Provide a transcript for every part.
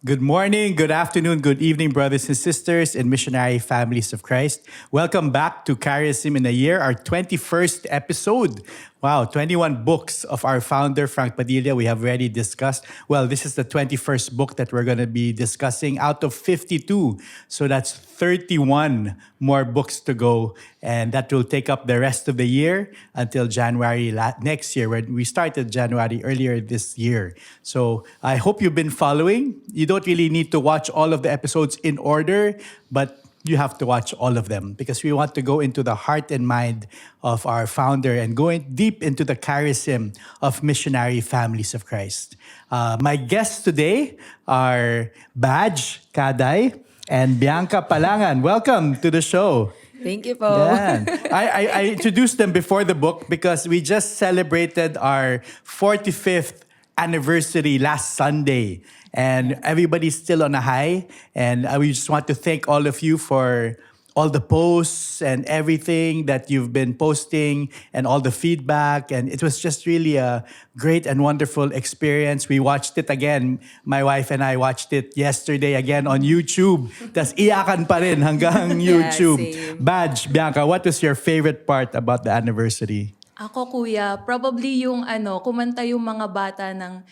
Good morning, good afternoon, good evening, brothers and sisters and missionary families of Christ. Welcome back to Charism in a Year, our 21st episode. Wow, 21 books of our founder, Frank Padilla, we have already discussed. Well, this is the 21st book that we're going to be discussing out of 52. So that's 31 more books to go. And that will take up the rest of the year until January next year, when we started January earlier this year. So I hope you've been following. You don't really need to watch all of the episodes in order, but you have to watch all of them because we want to go into the heart and mind of our founder and going deep into the charism of missionary families of Christ. My guests today are Badge Kaday and Bianca Palangan. Welcome to the show. Thank you po. Yeah. I introduced them before the book because we just celebrated our 45th anniversary last Sunday. And everybody's still on a high. And we just want to thank all of you for all the posts and everything that you've been posting and all the feedback. And it was just really a great and wonderful experience. We watched it again. My wife and I watched it yesterday again on YouTube. Tas iyakan pa rin hanggang YouTube. same. Badge, Bianca, what was your favorite part about the anniversary? Ako kuya, probably yung kumanta yung mga bata ng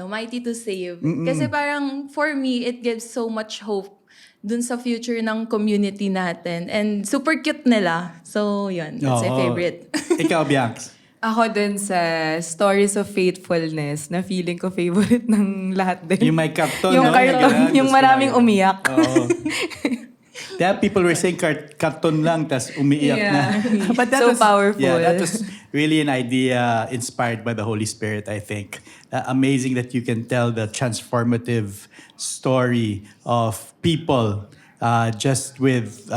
Mighty to Save. Kasi parang for me, it gives so much hope dun sa future ng community natin. And super cute nila. So yun, that's my Oo. favorite. Ikaw, Bianca. Ako dun sa Stories of Faithfulness na feeling ko favorite ng lahat din. Yung may karton. Yung no? karton, Ganun, yung tas maraming kumain. umiyak. Oo. Yeah, people were saying karton lang, tas umiiyak na. Yeah. But So powerful. Yeah, that was really an idea inspired by the Holy Spirit, I think. Amazing that you can tell the transformative story of people just with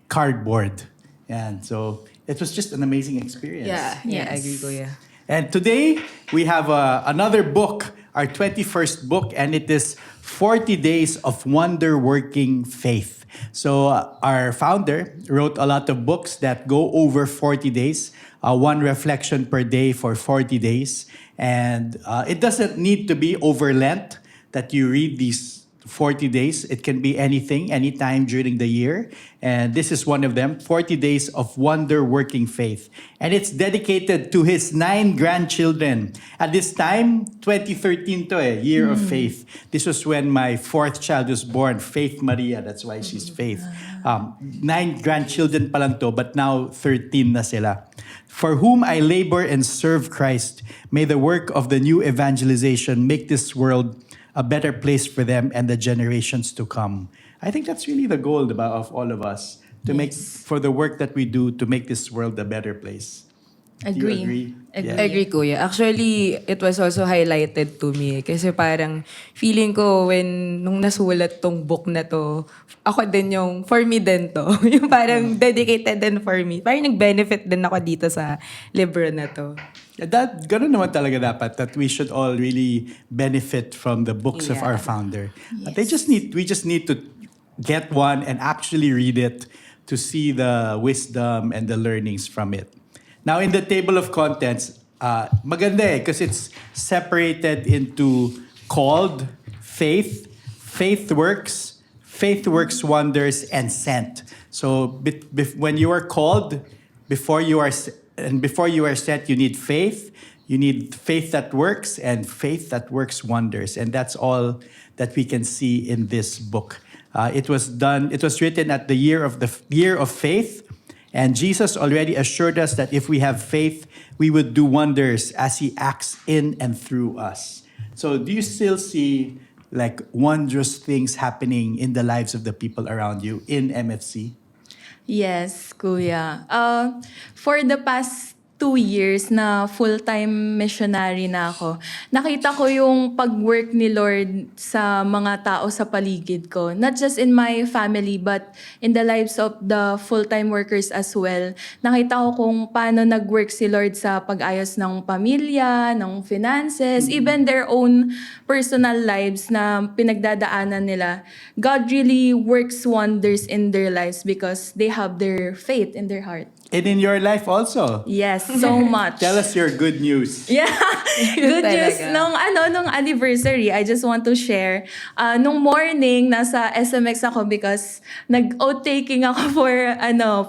cardboard. And so it was just an amazing experience. Yeah, I Yes. agree, Kuya. And today, we have another book, our 21st book, and it is 40 Days of Wonder-Working Faith. So our founder wrote a lot of books that go over 40 days, one reflection per day for 40 days. And it doesn't need to be over Lent that you read these 40 days. It can be anything, anytime during the year. And this is one of them, 40 Days of Wonder-Working Faith. And it's dedicated to his 9 grandchildren. At this time, 2013 to Year of Faith. This was when my 4th child was born, Faith Maria. That's why she's Faith. 9 grandchildren pa lang to, but now 13 na sila. For whom I labor and serve Christ, may the work of the new evangelization make this world a better place for them and the generations to come. I think that's really the goal of all of us, to make, for the work that we do, to make this world a better place. Do you Agree. agree? Agree. Yeah. Agree, Kuya. Actually, it was also highlighted to me. Kasi parang feeling ko nung nasulat tong book na to, ako din yung, for me din to. Yung parang dedicated din for me. Parang nag-benefit din ako dito sa libro na to. Ganun naman talaga dapat, that we should all really benefit from the books of Yeah. our founder. We just need to get one and actually read it to see the wisdom and the learnings from it. Now, in the table of contents, maganda because it's separated into called, faith, faith works wonders, and sent. So when you are called, before you are sent, you need faith. You need faith that works and faith that works wonders. And that's all that we can see in this book. It was written at the year of faith. And Jesus already assured us that if we have faith, we would do wonders as He acts in and through us. So do you still see like wondrous things happening in the lives of the people around you in MFC? Yes, kuya. For the past 2 years na full-time missionary na ako, nakita ko yung pag-work ni Lord sa mga tao sa paligid ko. Not just in my family, but in the lives of the full-time workers as well. Nakita ko kung paano nag-work si Lord sa pag-ayos ng pamilya, ng finances, even their own personal lives na pinagdadaanan nila. God really works wonders in their lives because they have their faith in their heart. And in your life also. Yes, so much. Tell us your good news. Yeah. Good news. Talaga. Nung anniversary, I just want to share. Nung morning, nasa SMX ako because nag-oath taking ako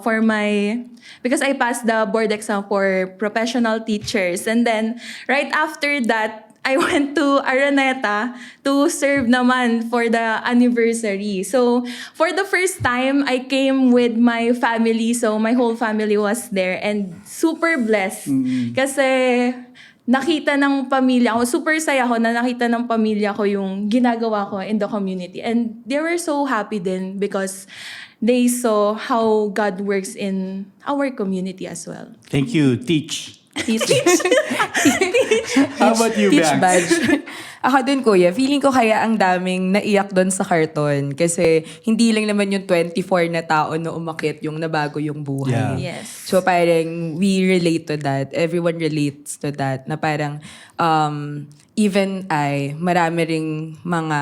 for my, because I passed the board exam for professional teachers. And then, right after that, I went to Araneta to serve naman for the anniversary. So, for the first time, I came with my family. So, my whole family was there and super blessed. Kasi nakita ng pamilya ko, super saya ko na nakita ng pamilya ko yung ginagawa ko in the community. And they were so happy din because they saw how God works in our community as well. Thank you, Teach. Teach How about you, Teach Max? badge. Ako din, kuya. Feeling ko kaya ang daming naiyak doon sa karton. Kasi hindi lang naman yung 24 na tao na umakit yung nabago yung buhay. Yeah. Yes. So parang we relate to that. Everyone relates to that. Na parang even marami ring mga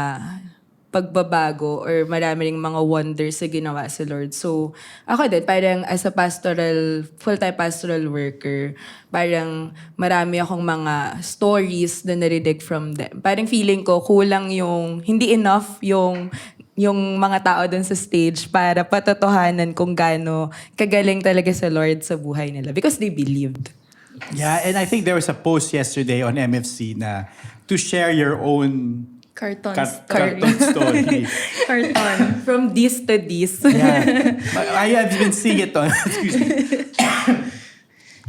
pagbabago or marami ring mga wonders sa ginawa si Lord. So, ako din, parang as a full-time pastoral worker, parang marami akong mga stories na narinig from them. Parang feeling ko, kulang hindi enough yung mga tao dun sa stage para patotohanan kung gaano kagaling talaga sa Lord sa buhay nila. Because they believed. Yeah, and I think there was a post yesterday on MFC na to share your own Carton carton story. Carton. From this to this. Yeah. I have been seeing it on, excuse me.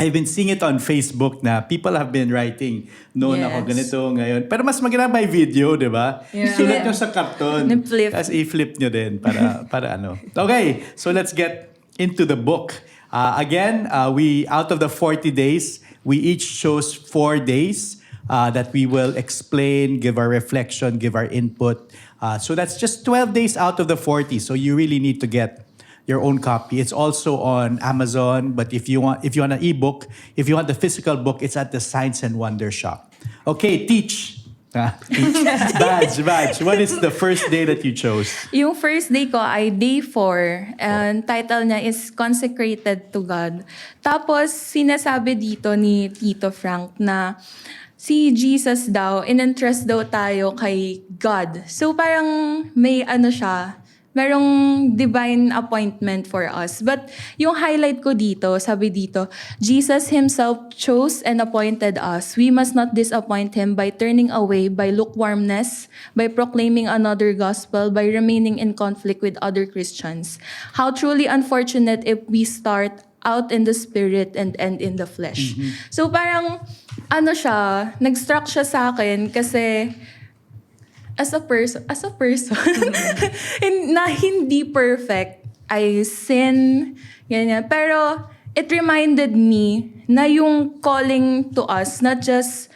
I've been seeing it on Facebook na people have been writing, noon ako Yes. ganito ngayon. Pero mas maganda may video, di ba? Yeah. Sulat nyo sa karton. Na-flip. Tapos i-flip nyo din para ano. Okay, so let's get into the book. Again, we out of the 40 days, we each chose 4 days that we will explain, give our reflection, give our input. So that's just 12 days out of the 40. So you really need to get your own copy. It's also on Amazon, but if you want an ebook, if you want the physical book, it's at the Science and Wonder shop. Okay, Teach. Badge. What is the first day that you chose? Yung first day ko ay day 4. And title niya is Consecrated to God. Tapos, sinasabi dito ni Tito Frank na si Jesus daw, in-entrust daw tayo kay God. So parang may merong divine appointment for us. But yung highlight ko dito, sabi dito, Jesus Himself chose and appointed us. We must not disappoint Him by turning away, by lukewarmness, by proclaiming another gospel, by remaining in conflict with other Christians. How truly unfortunate if we start out in the spirit and end in the flesh. So parang, nag-struck siya sa akin kasi as a person na hindi perfect, I sin, ganyan. Pero it reminded me na yung calling to us, not just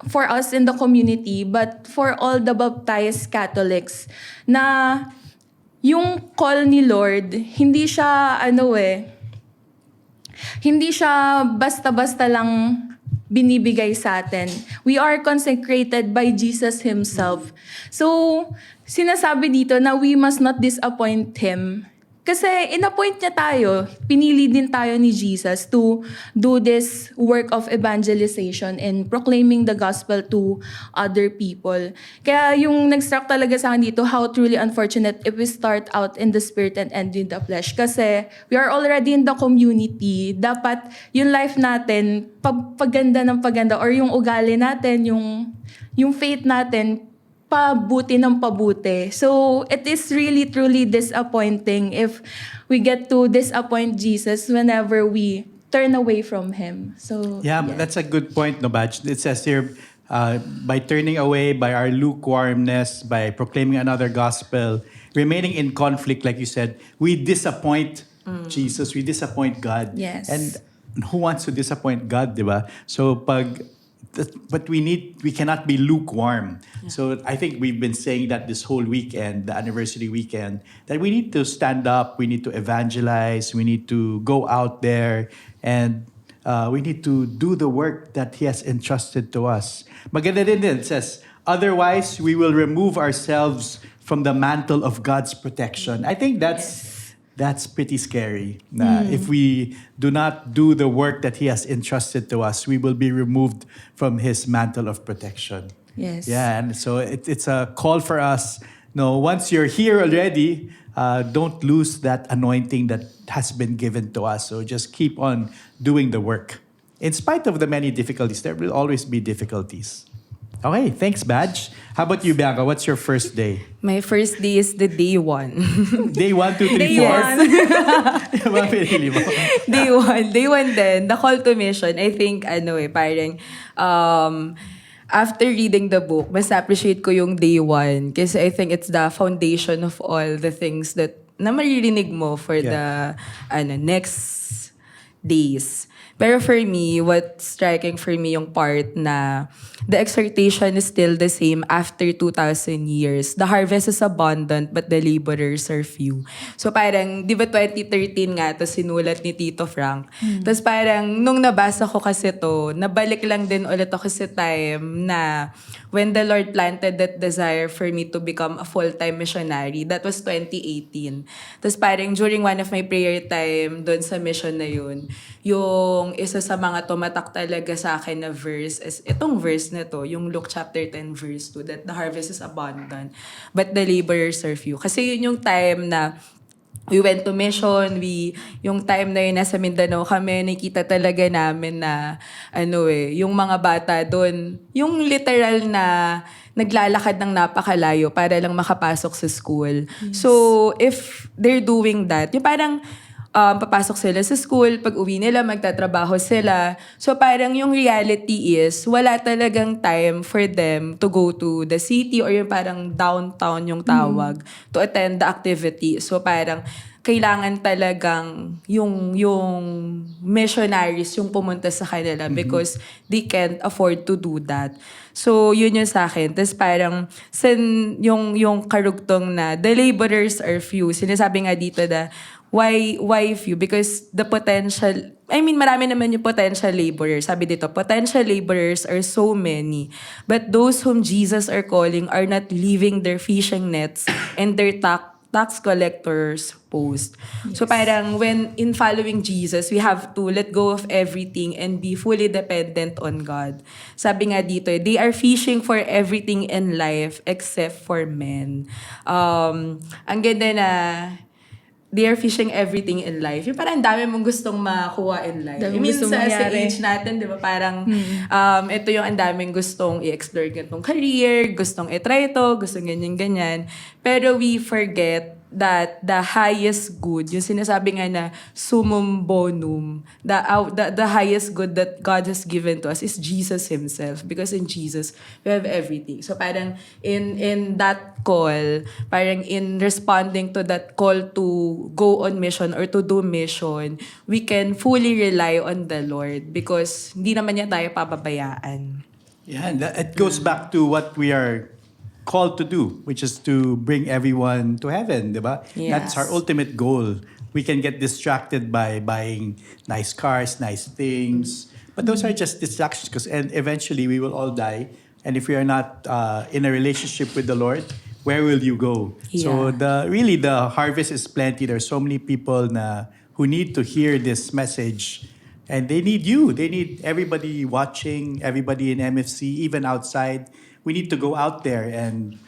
for us in the community, but for all the baptized Catholics, na yung call ni Lord, hindi siya basta-basta lang binibigay sa atin. We are consecrated by Jesus Himself. So, sinasabi dito na we must not disappoint Him. Kasi in-appoint niya tayo, pinili din tayo ni Jesus to do this work of evangelization and proclaiming the gospel to other people. Kaya yung nag-struck talaga sa akin dito, how truly unfortunate if we start out in the spirit and end in the flesh. Kasi we are already in the community. Dapat yung life natin, paganda ng paganda, or yung ugali natin, yung faith natin, pabuti ng pabuti. So, it is really, truly disappointing if we get to disappoint Jesus whenever we turn away from Him. So, Yeah, that's a good point, no, Badge. It says here, by turning away, by our lukewarmness, by proclaiming another gospel, remaining in conflict, like you said, we disappoint Jesus, we disappoint God. Yes. And who wants to disappoint God, di ba? So, but we cannot be lukewarm. Yeah. So I think we've been saying that this whole weekend, the anniversary weekend, that we need to stand up, we need to evangelize, we need to go out there, and we need to do the work that He has entrusted to us. Maganda din, it says, otherwise we will remove ourselves from the mantle of God's protection. I think that's that's pretty scary. If we do not do the work that He has entrusted to us, we will be removed from His mantle of protection. Yes. Yeah, and so it's a call for us. No, once you're here already, don't lose that anointing that has been given to us. So just keep on doing the work. In spite of the many difficulties, there will always be difficulties. Okay, thanks, Badge. How about you, Bianca? What's your first day? My first day is the day one. Day 1, 2, 3, 4? Day one. Mga pinili mo. Day one din, the call to mission, I think, parang, after reading the book, mas appreciate ko yung day one. Kasi I think it's the foundation of all the things na maririnig mo for the next days. Pero for me, what's striking for me yung part na the exhortation is still the same after 2,000 years. The harvest is abundant, but the laborers are few. So parang, di ba 2013 nga, to sinulat ni Tito Frank. Tapos parang, nung nabasa ko kasi to, nabalik lang din ulit ako sa time na when the Lord planted that desire for me to become a full-time missionary. That was 2018. Tapos parang during one of my prayer time doon sa mission na yun, yung isa sa mga tumatak talaga sa akin na verse is itong verse na to, yung Luke chapter 10 verse 2, that the harvest is abundant, but the laborers are few. Kasi yun yung time na we went to mission, yung time na yun nasa Mindanao kami, nakita talaga namin na, yung mga bata doon, yung literal na naglalakad ng napakalayo para lang makapasok sa school. Yes. So, if they're doing that, yung parang, papasok sila sa school, pag uwi nila, magtatrabaho sila. So parang yung reality is, wala talagang time for them to go to the city or yung parang downtown yung tawag to attend the activity. So parang kailangan talagang yung missionaries yung pumunta sa kanila because they can't afford to do that. So, yun yung sa akin. Tapos parang, yung karugtong na, the laborers are few. Sinasabi nga dito na, why few? Because the potential, marami naman yung potential laborers. Sabi dito, potential laborers are so many. But those whom Jesus are calling are not leaving their fishing nets and their tax collectors post. Yes. So parang when in following Jesus, we have to let go of everything and be fully dependent on God. Sabi nga dito, they are fishing for everything in life except for men. Ang ganda na they are fishing everything in life. Yung parang dami mong gustong makuha in life. Sa age natin, di ba, parang ito yung ang daming gustong i-explore ganitong career, gustong i-try ito, gustong ganyan-ganyan. Pero we forget that the highest good, yung sinasabi nga na summum bonum, the highest good that God has given to us is Jesus Himself. Because in Jesus, we have everything. So parang in that call, parang in responding to that call to go on mission or to do mission, we can fully rely on the Lord because hindi naman niya tayo pababayaan. Yeah, and it goes back to what we are called to do, which is to bring everyone to heaven, diba? Yes. That's our ultimate goal. We can get distracted by buying nice cars, nice things, but those are just distractions because and eventually we will all die. And if we are not in a relationship with the Lord, where will you go? Yeah. So the harvest is plenty. There's so many people who need to hear this message. And they need you. They need everybody watching, everybody in MFC, even outside. We need to go out there and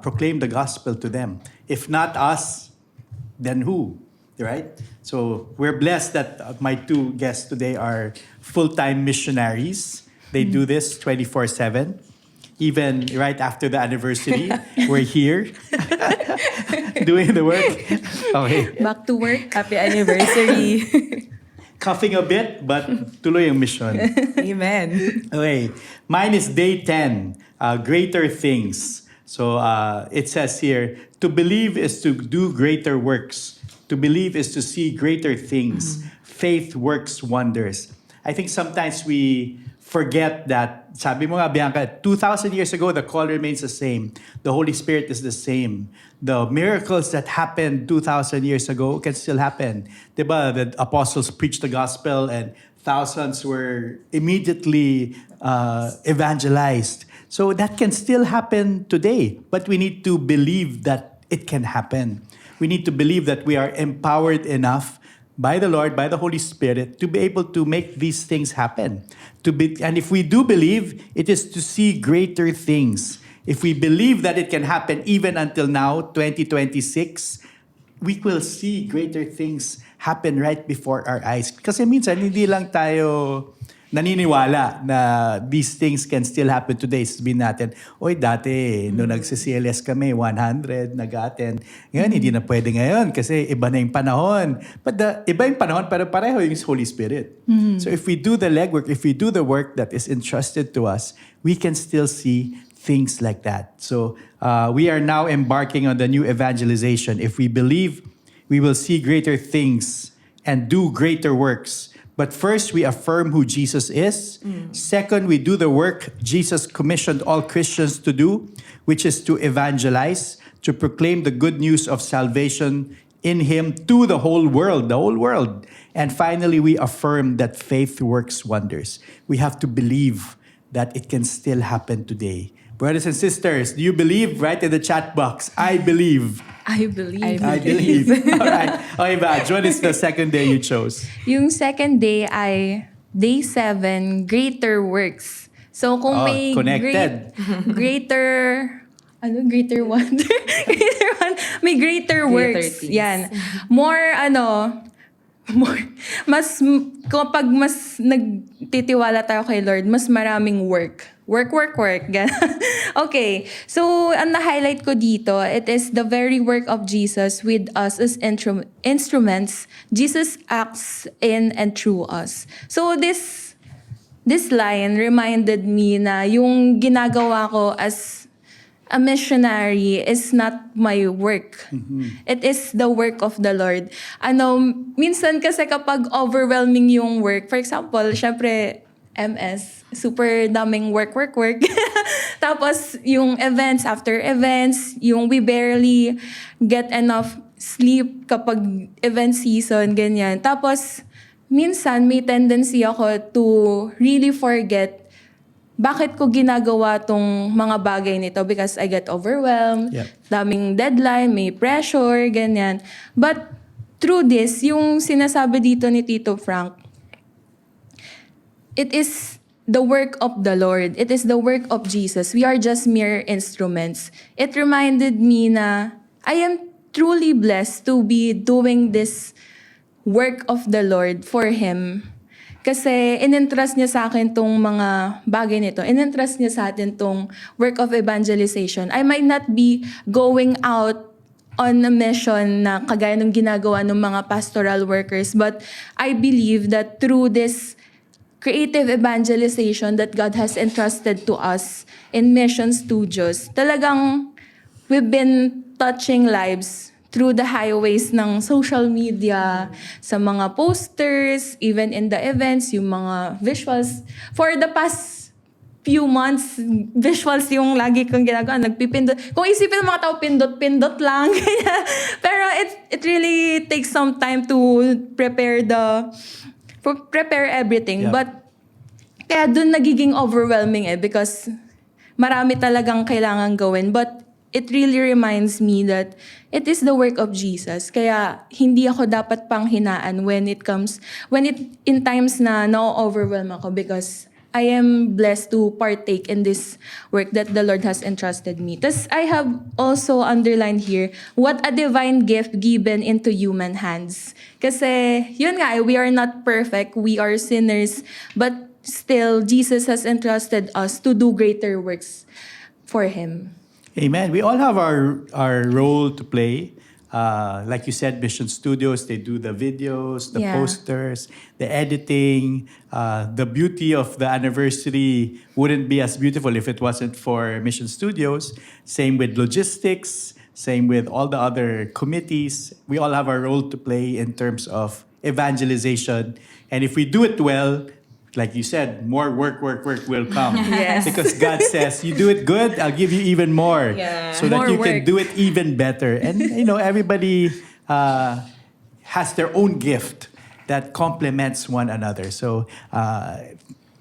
proclaim the gospel to them. If not us, then who? Right? So we're blessed that my two guests today are full-time missionaries. They do this 24/7. Even right after the anniversary, we're here doing the work. Okay. Back to work. Happy anniversary. Coughing a bit, but tuloy ang mission. Amen. Okay. Mine is day 10, greater things. So it says here, to believe is to do greater works. To believe is to see greater things. Faith works wonders. I think sometimes we forget that, sabi mo nga, Bianca, 2,000 years ago, the call remains the same. The Holy Spirit is the same. The miracles that happened 2,000 years ago can still happen. Diba? The apostles preached the gospel and thousands were immediately evangelized. So that can still happen today. But we need to believe that it can happen. we need to believe that we are empowered enough by the Lord, by the Holy Spirit, to be able to make these things happen. And if we do believe, it is to see greater things. If we believe that it can happen even until now, 2026, we will see greater things happen right before our eyes. Kasi minsan, hindi lang tayo naniniwala na these things can still happen today. Sabihin natin, oy, dati, nung nagsi-CLS kami, 100, nag-attend. Ngayon, hindi na pwede ngayon kasi iba na yung panahon. But iba yung panahon, pero pareho yung Holy Spirit. So if we do the legwork, if we do the work that is entrusted to us, we can still see things like that. So we are now embarking on the new evangelization. If we believe, we will see greater things and do greater works. But first, we affirm who Jesus is. Second, we do the work Jesus commissioned all Christians to do, which is to evangelize, to proclaim the good news of salvation in Him to the whole world, the whole world. And finally, we affirm that faith works wonders. We have to believe that it can still happen today. Brothers and sisters, do you believe? Write in the chat box, I believe. I believe. I believe. All right. Okay, Badge, what is the second day you chose? Yung second day ay day 7, greater works. So kung may connected. greater wonder, greater one, may greater works. things. Yan. More kapag mas nagtitiwala tayo kay Lord, mas maraming work. Work. Ganun. Okay. So, ang na-highlight ko dito, it is the very work of Jesus with us as instruments. Jesus acts in and through us. So, this line reminded me na yung ginagawa ko as a missionary is not my work. It is the work of the Lord. Minsan kasi kapag overwhelming yung work, for example, syempre, MS, super daming work. Tapos, yung events after events, yung we barely get enough sleep kapag event season, ganyan. Tapos, minsan may tendency ako to really forget bakit ko ginagawa tong mga bagay nito because I get overwhelmed, daming deadline, may pressure, ganyan. But through this, yung sinasabi dito ni Tito Frank, it is the work of the Lord. It is the work of Jesus. We are just mere instruments. It reminded me na I am truly blessed to be doing this work of the Lord for Him. Kasi in-entrust niya sa akin tong mga bagay nito. In-entrust niya sa atin tong work of evangelization. I might not be going out on a mission na kagaya ng ginagawa ng mga pastoral workers, but I believe that through this creative evangelization that God has entrusted to us in Mission Studios, talagang we've been touching lives through the highways ng social media, sa mga posters, even in the events, yung mga visuals. For the past few months, visuals yung lagi kong ginagawa. Nagpipindot. Kung isipin ng mga tao, pindot lang. Pero it really takes some time to prepare everything. Yeah. But kaya dun nagiging overwhelming because marami talagang kailangan gawin. But it really reminds me that it is the work of Jesus. Kaya hindi ako dapat panghinaan in times na na-overwhelm ako because I am blessed to partake in this work that the Lord has entrusted me. Thus, I have also underlined here, what a divine gift given into human hands. Kasi, yun nga, we are not perfect, we are sinners, but still, Jesus has entrusted us to do greater works for Him. Amen. We all have our role to play. Like you said, Mission Studios, they do the videos, the posters, the editing. The beauty of the anniversary wouldn't be as beautiful if it wasn't for Mission Studios. Same with logistics, same with all the other committees. We all have our role to play in terms of evangelization. And if we do it well, like you said, more work will come. Yes. Because God says, you do it good, I'll give you even more. Yeah. So that More you can work. do it even better. And, everybody has their own gift that complements one another. So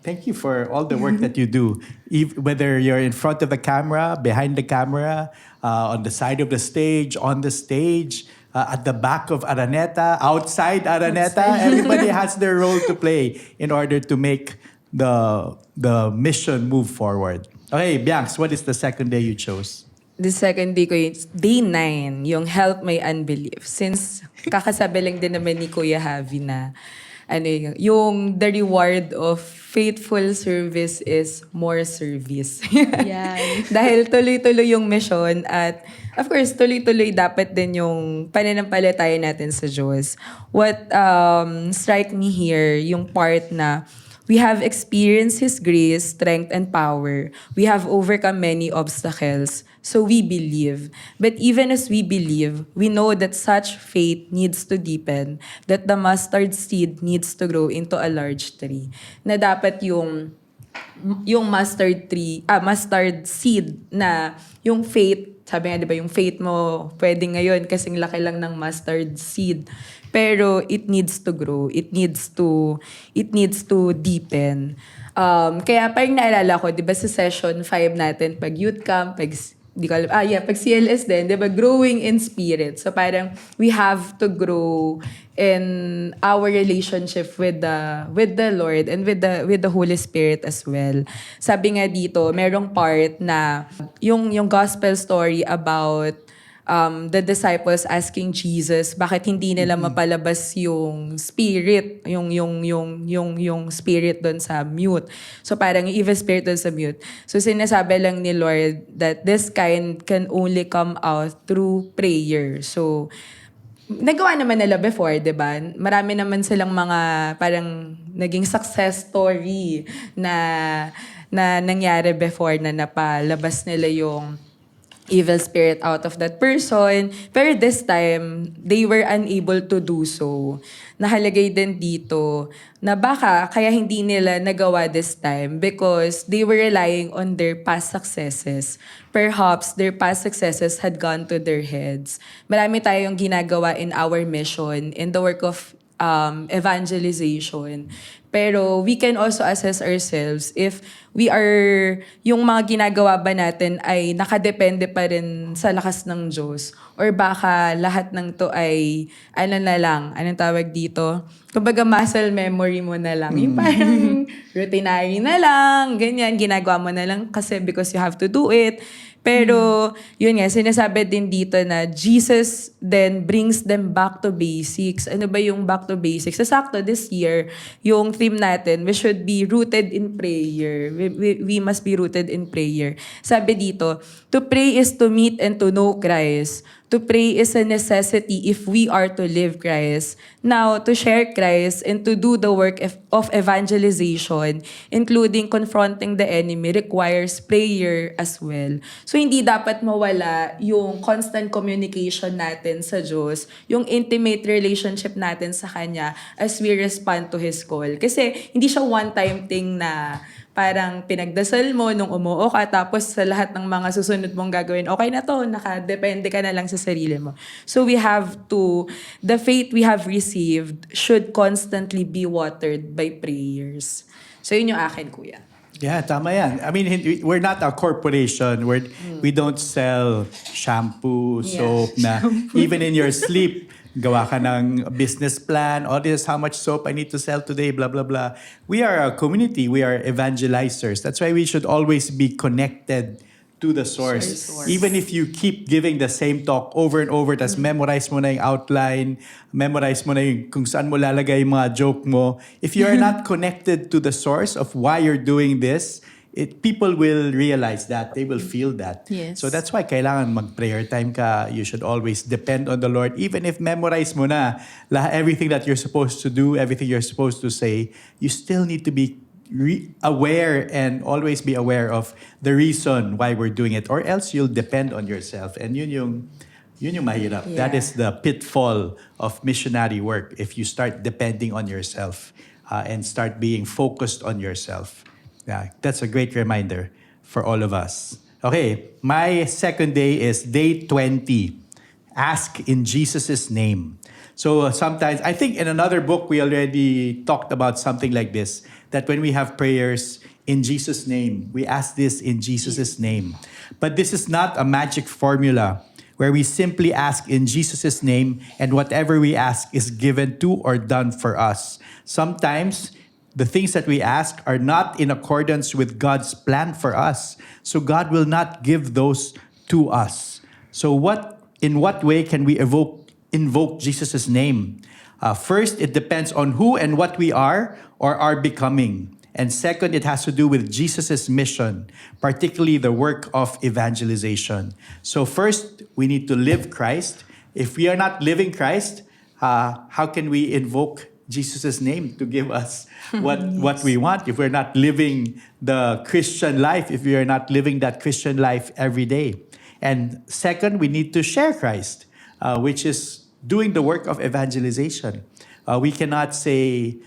thank you for all the work that you do. Whether you're in front of the camera, behind the camera, on the side of the stage, on the stage, at the back of Araneta, outside Araneta. Everybody has their role to play in order to make the mission move forward. Okay, Bianx, what is the second day you chose? The second day ko yun, day 9, yung help my unbelief. Since kakasabi lang din naman ni Kuya Javi na yung the reward of faithful service is more service. Yan. Dahil tuloy-tuloy yung mission at of course, tuloy-tuloy dapat din yung pananampalataya natin sa Diyos. What strike me here, yung part na we have experienced His grace, strength, and power. We have overcome many obstacles, so we believe. But even as we believe, we know that such faith needs to deepen, that the mustard seed needs to grow into a large tree. Na dapat yung mustard seed na yung faith, sabi nga 'di ba, yung faith mo pwede ngayon kasing laki lang ng mustard seed. Pero it needs to grow. It needs to deepen. Kaya parang naalala ko, 'di ba sa session 5 natin pag youth camp, pag pag CLS din, 'di ba, growing in spirit. So parang we have to grow in our relationship with the Lord and with the Holy Spirit as well. Sabi nga dito, merong part na yung gospel story about the disciples asking Jesus bakit hindi nila mapalabas yung spirit, yung spirit doon sa mute. So parang yung evil spirit doon sa mute. So sinasabi lang ni Lord that this kind can only come out through prayer. So nagawa naman nila before, 'di ba? Marami naman silang mga parang naging success story na nangyari before na napalabas nila yung evil spirit out of that person. Pero this time, they were unable to do so. Nakalagay din dito na baka kaya hindi nila nagawa this time because they were relying on their past successes. Perhaps their past successes had gone to their heads. Marami tayong ginagawa in our mission, in the work of evangelization. Pero we can also assess ourselves if yung mga ginagawa ba natin ay nakadepende pa rin sa lakas ng Diyos or baka lahat ng to ay anong tawag dito? Kumbaga muscle memory mo na lang. Yung parang routinary na lang, ganyan, ginagawa mo na lang kasi because you have to do it. Pero, yun nga, sinasabi din dito na Jesus then brings them back to basics. Ano ba yung back to basics? Sakto this year, yung theme natin, we should be rooted in prayer. We must be rooted in prayer. Sabi dito, to pray is to meet and to know Christ. To pray is a necessity if we are to live Christ. Now, to share Christ and to do the work of evangelization, including confronting the enemy, requires prayer as well. So, hindi dapat mawala yung constant communication natin sa Diyos, yung intimate relationship natin sa Kanya as we respond to His call. Kasi hindi siya one-time thing na parang pinagdasal mo nung umuo ka, tapos sa lahat ng mga susunod mong gagawin, okay na to, nakadepende ka na lang sa sarili mo. So the faith we have received should constantly be watered by prayers. So yun yung akin, Kuya. Yeah, tama yan. I mean, we're not a corporation. We don't sell shampoo, soap, na even in your sleep, gawa ka ng business plan, oh, this is how much soap I need to sell today, blah, blah, blah. We are a community. We are evangelizers. That's why we should always be connected to the source. Even if you keep giving the same talk over and over, tas memorize mo na yung outline, memorize mo na yung kung saan mo lalagay yung mga joke mo. If you are not connected to the source of why you're doing this, people will realize that. They will feel that. Yes. So that's why kailangan mag-prayer time ka. You should always depend on the Lord. Even if memorize mo na everything that you're supposed to do, everything you're supposed to say, you still need to be aware and always be aware of the reason why we're doing it. Or else you'll depend on yourself. And yun yung mahirap. Yeah. That is the pitfall of missionary work. If you start depending on yourself and start being focused on yourself. Yeah, that's a great reminder for all of us. Okay, my second day is day 20. Ask in Jesus' name. So sometimes, I think in another book, we already talked about something like this, that when we have prayers in Jesus' name, we ask this in Jesus' name. But this is not a magic formula. where we simply ask in Jesus' name, and whatever we ask is given to or done for us. Sometimes, the things that we ask are not in accordance with God's plan for us. So God will not give those to us. So in what way can we invoke Jesus' name? First, it depends on who and what we are or are becoming. And second, it has to do with Jesus' mission, particularly the work of evangelization. So first, we need to live Christ. If we are not living Christ, how can we invoke Jesus' name to give us what we want if we're not living the Christian life, if we are not living that Christian life every day? And second, we need to share Christ, which is doing the work of evangelization. We cannot say,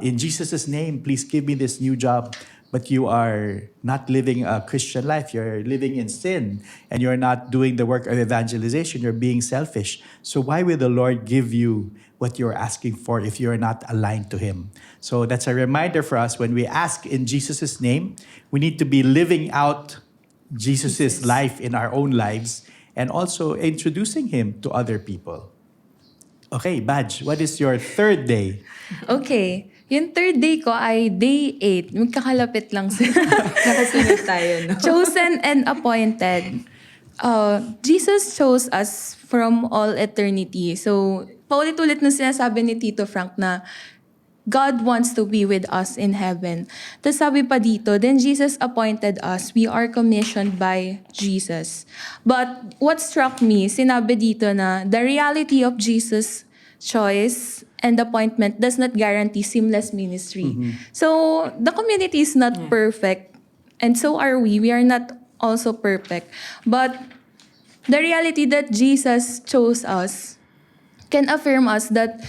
in Jesus' name, please give me this new job, but you are not living a Christian life. You're living in sin, and you're not doing the work of evangelization. You're being selfish. So why will the Lord give you what you're asking for if you're not aligned to Him? So that's a reminder for us when we ask in Jesus' name, we need to be living out Jesus' life in our own lives and also introducing Him to other people. Okay, Badge, what is your third day? Okay. Yung third day ko ay day 8. Magkakalapit lang sila. Nakasunod tayo, no? Chosen and appointed. Jesus chose us from all eternity. So, paulit-ulit na sinasabi ni Tito Frank na God wants to be with us in heaven. Tapos sabi pa dito, then Jesus appointed us. We are commissioned by Jesus. But what struck me, sinabi dito na the reality of Jesus' choice and appointment does not guarantee seamless ministry. So, the community is not perfect. And so are we. We are not also perfect. But the reality that Jesus chose us can affirm us that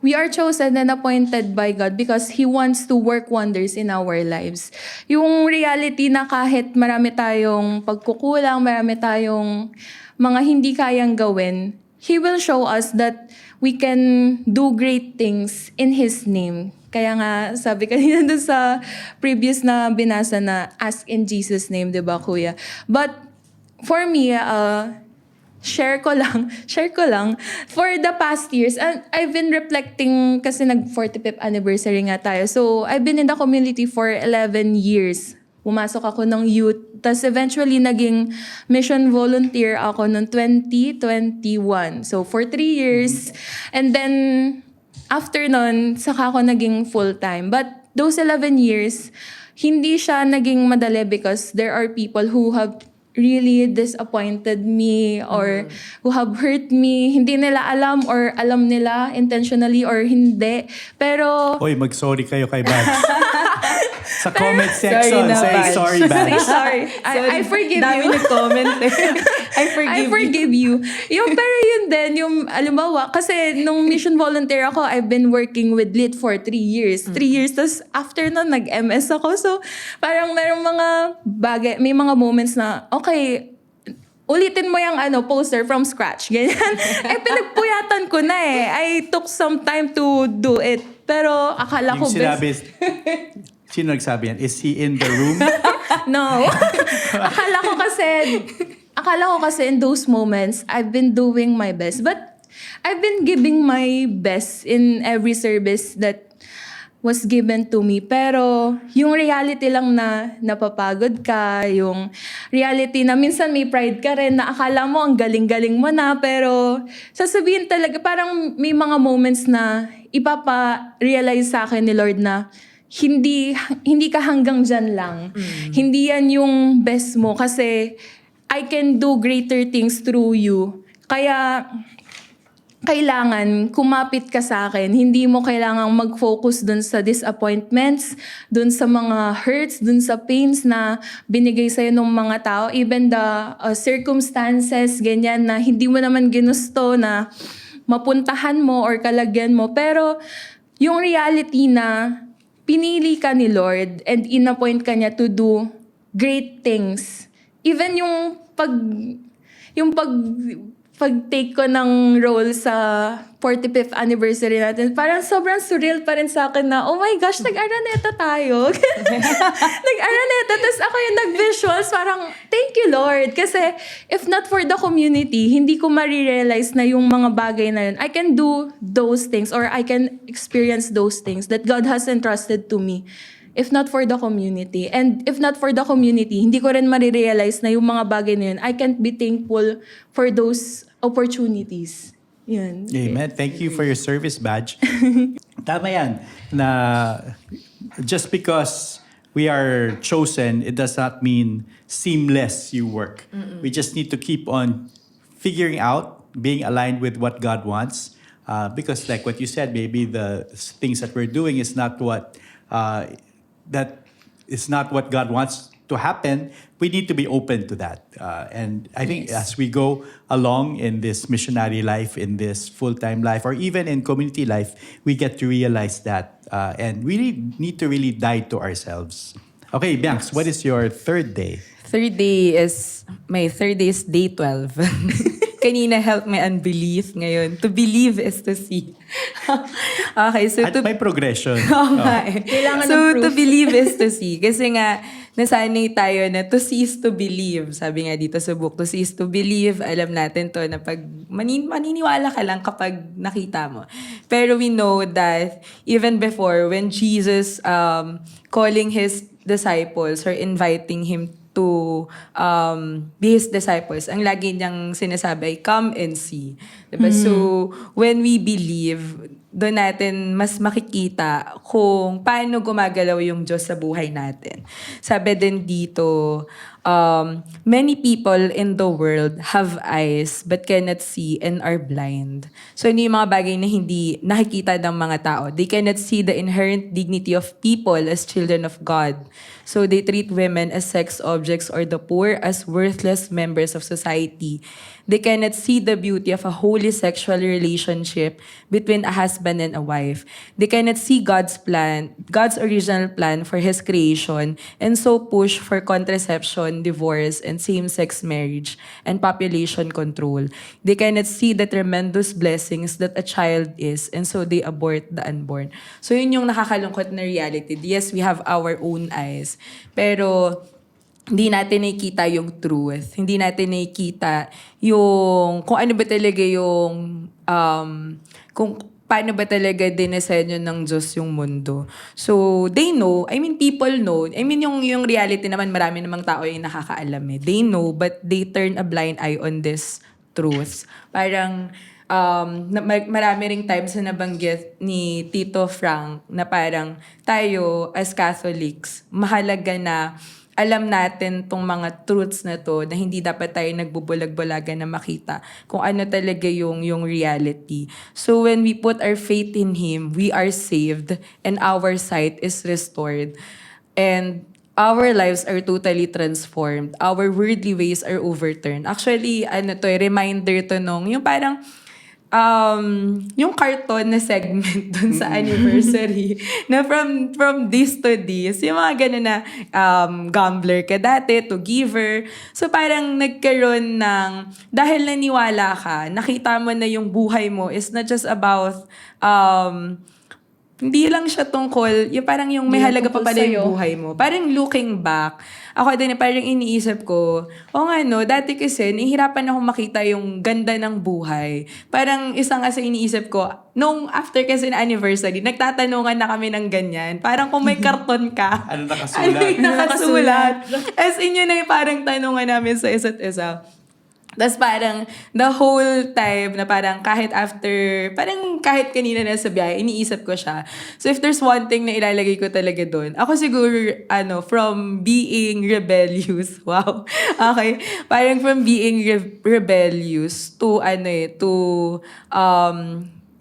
we are chosen and appointed by God because He wants to work wonders in our lives. Yung reality na kahit marami tayong pagkukulang, marami tayong mga hindi kayang gawin, He will show us that we can do great things in His name. Kaya nga, sabi kanina dun sa previous na binasa na ask in Jesus' name, di ba, Kuya? But for me, share ko lang, for the past years, and I've been reflecting kasi nag-45th anniversary nga tayo. So, I've been in the community for 11 years. Pumasok ako ng youth. Tapos eventually, naging mission volunteer ako noong 2021. So, for 3 years. And then, after nun, saka ako naging full-time. But those 11 years, hindi siya naging madali because there are people who have really disappointed me or who have hurt me. Hindi nila alam or alam nila intentionally or hindi. Pero Oy, mag-sorry kayo kay Badge. Sa comment section, Sorry na, say Badge. sorry, Badge. sorry. I forgive Dami you. nag-comment eh. I forgive you. Pero yun din, yung alimbawa, kasi nung mission volunteer ako, I've been working with LIT for 3 years. 3 years, tapos after nun, nag-MS ako. So, parang merong mga bagay, may mga moments na, okay, ulitin mo yung poster from scratch. Ganyan. Pinagpuyatan ko na eh. I took some time to do it. Pero akala ko Yung sinabi, sino nagsabi yan? Is he in the room? No. Akala ko kasi in those moments, I've been doing my best. But I've been giving my best in every service that was given to me. Pero yung reality lang na napapagod ka, yung reality na minsan may pride ka rin na akala mo ang galing-galing mo na, pero sasabihin talaga, parang may mga moments na ipapa-realize sa akin ni Lord na hindi ka hanggang dyan lang. Hindi yan yung best mo kasi I can do greater things through you. Kaya kailangan kumapit ka sa akin. Hindi mo kailangang mag-focus dun sa disappointments, dun sa mga hurts, dun sa pains na binigay sa'yo ng mga tao. Even the circumstances, ganyan, na hindi mo naman ginusto na mapuntahan mo or kalagyan mo. Pero yung reality na pinili ka ni Lord and in-appoint ka niya to do great things. Even yung pag-take ko ng role sa 45th anniversary natin, parang sobrang surreal pa rin sa akin na, oh my gosh, nag-Araneta tayo. Nag-Araneta, tapos ako yung nag-visuals, parang, thank you, Lord. Kasi, if not for the community, hindi ko marirealize na yung mga bagay na yun, I can do those things or I can experience those things that God has entrusted to me. If not for the community. And if not for the community, hindi ko rin marirealize na yung mga bagay na yun, I can't be thankful for those opportunities. Yun. Amen. Thank you for your service badge. Tama yan, na just because we are chosen, it does not mean seamless you work. We just need to keep on figuring out, being aligned with what God wants. Because like what you said, maybe the things that we're doing is not what that is not what God wants to happen. We need to be open to that. And I think as we go along in this missionary life, in this full-time life, or even in community life, we get to realize that. And we need to really die to ourselves. Okay, Bianx, what is your third day? My third day is day 12. Kanina, help my unbelief. Ngayon, to believe is to see. Okay, so At may progression. Okay. Kailangan So, ng proof. to believe is to see. Kasi nga, nasanay tayo na to see is to believe. Sabi nga dito sa book, to see is to believe. Alam natin to na pag maniniwala ka lang kapag nakita mo. Pero we know that even before, when Jesus calling his disciples or inviting him to be his disciples, ang lagi niyang sinasabi ay, come and see. Diba? So, when we believe, doon natin mas makikita kung paano gumagalaw yung Diyos sa buhay natin. Sabi din dito, many people in the world have eyes but cannot see and are blind. So, hindi yung mga bagay na hindi nakikita ng mga tao. They cannot see the inherent dignity of people as children of God. So, they treat women as sex objects or the poor as worthless members of society. They cannot see the beauty of a holy sexual relationship between a husband and a wife. They cannot see God's plan, God's original plan for His creation, and so push for contraception, divorce, and same-sex marriage, and population control. They cannot see the tremendous blessings that a child is, and so they abort the unborn. So yun yung nakakalungkot na reality. Yes, we have our own eyes, pero hindi natin nakikita yung truth. Hindi natin nakikita yung kung ano ba talaga yung kung paano ba talaga dinisenyo ng Diyos yung mundo. So, they know, people know. Yung reality naman, marami namang tao yung nakakaalam eh. They know, but they turn a blind eye on this truth. Parang, marami ring times na nabanggit ni Tito Frank na parang tayo as Catholics, mahalaga na alam natin tong mga truths na to na hindi dapat tayo nagbubulag-bulagan na makita kung ano talaga yung reality. So when we put our faith in Him, we are saved and our sight is restored. And our lives are totally transformed. Our worldly ways are overturned. Actually, reminder to nung yung parang yung carton na segment dun sa anniversary na from this to this, yung mga ganun na gambler ka dati to giver. So parang nagkaroon ng, dahil naniwala ka, nakita mo na yung buhay mo is not just about hindi lang siya tungkol, yung parang yung may halaga pa pala yung buhay mo. Parang looking back, ako din parang iniisip ko, dati kasi nahihirapan ako makita yung ganda ng buhay. Parang isang kasi iniisip ko, nung after kasi na anniversary, nagtatanungan na kami ng ganyan. Parang kung may karton ka, Ano nakasulat? ano yung nakasulat? As in yun na yung parang tanungan namin sa isa't isa. Tapos parang the whole time na parang kahit kanina na sa biyahe, iniisip ko siya. So if there's one thing na ilalagay ko talaga doon, ako siguro, from being rebellious, wow. Okay. Parang from being rebellious to,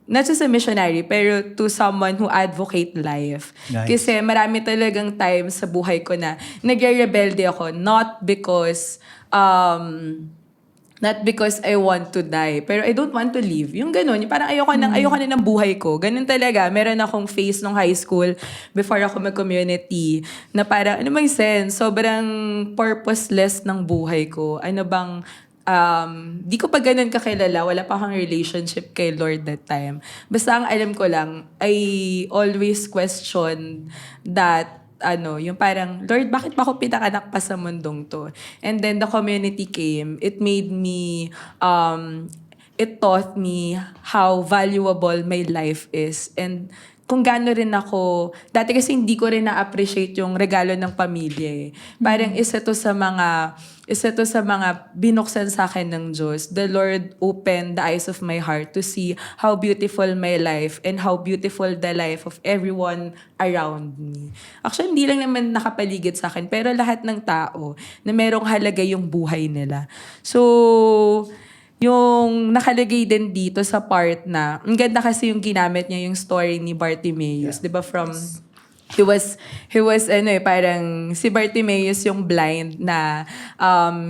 not just a missionary, pero to someone who advocate life. Nice. Kasi marami talagang times sa buhay ko na nagre-rebelde ako, not because I want to die, pero I don't want to live. Yung ganun, yung parang ayoko na ng buhay ko. Ganun talaga. Meron akong phase nung high school before ako mag-community na parang, ano bang sense? Sobrang purposeless ng buhay ko. di ko pa ganun kakilala, wala pa akong relationship kay Lord that time. Basta ang alam ko lang, I always question that, yung parang, Lord, bakit pa ako pinakanak pa sa mundong to? And then the community came, it made me, it taught me how valuable my life is. And kung gaano rin ako, dati kasi hindi ko rin na-appreciate yung regalo ng pamilya eh. Parang isa to sa mga binuksan sa akin ng Diyos. The Lord opened the eyes of my heart to see how beautiful my life and how beautiful the life of everyone around me. Actually, hindi lang naman nakapaligid sa akin, pero lahat ng tao na merong halaga yung buhay nila. So, yung nakalagay din dito sa part na, ang ganda kasi yung ginamit niya yung story ni Bartimaeus, di ba, from, he was parang si Bartimaeus yung blind na